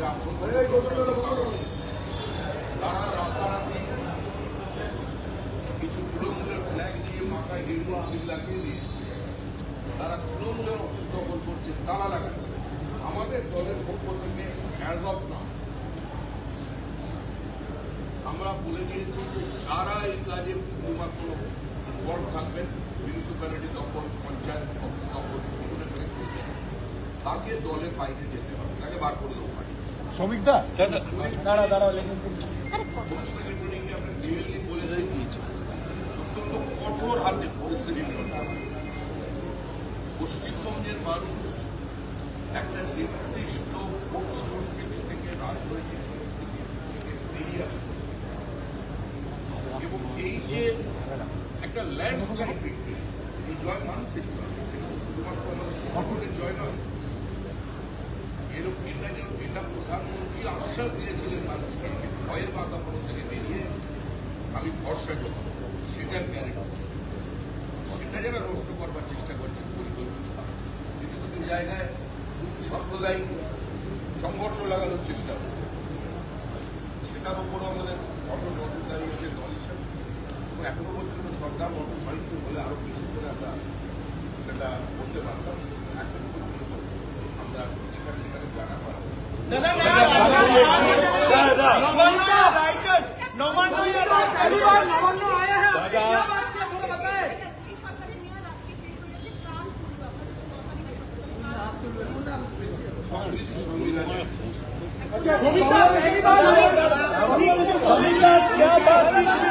তাদের তারা রাতারাতি কিছু তৃণমূলের ফ্ল্যাগ নিয়ে মাথায় গেরুয়া আমির লাগিয়ে দিয়ে তারা তৃণমূলের অফিস দখল করছে, তালা লাগাচ্ছে। আমাদের দলের পক্ষ থেকে অ্যাজ অফ নাও আমরা বলে দিয়েছি যে সারা এই কাজে শুধুমাত্র বল থাকবেন, মিউনিসিপ্যালিটি দখল, পঞ্চায়েত দখল, তাকে দলে বাইরে যেতে হবে, তাকে বার করে দেবো। শ্রমিকদা অত্যন্ত কঠোর হাতে পরিস্থিতি। পশ্চিমবঙ্গের মানুষ একটা নির্দিষ্ট সংস্কৃতি থেকে রাজনৈতিক সংস্কৃতি থেকে বেরিয়ে আসে এবং এই যে একটা ল্যান্ডস্লাইড ভিক্টরি, এই জয় মানুষের জয়, শুধুমাত্র আমাদের সংগঠনের জয় নয়। এরকম এটা প্রধানমন্ত্রী আশ্বাস দিয়েছিলেন মানুষকে ভয়ের বাতাবরণ থেকে বেরিয়ে আমি ভরসা করব, সেটার গ্যারেন্টি। সেটা যারা নষ্ট করবার চেষ্টা করছেন পরিকল্পিত, কিছু কিছু জায়গায় সাম্প্রদায়িক সংঘর্ষ লাগানোর চেষ্টা করছে, সেটার উপরও আমাদের কঠোর নজরদারি আছে দল হিসাবে। এখনো পর্যন্ত সরকার অর্থনৈতিক হলে আরো বেশি করে আমরা সেটা করতে পারতাম। এখন পর্যন্ত আমরা যেখানে যেখানে জানা পারা संविधान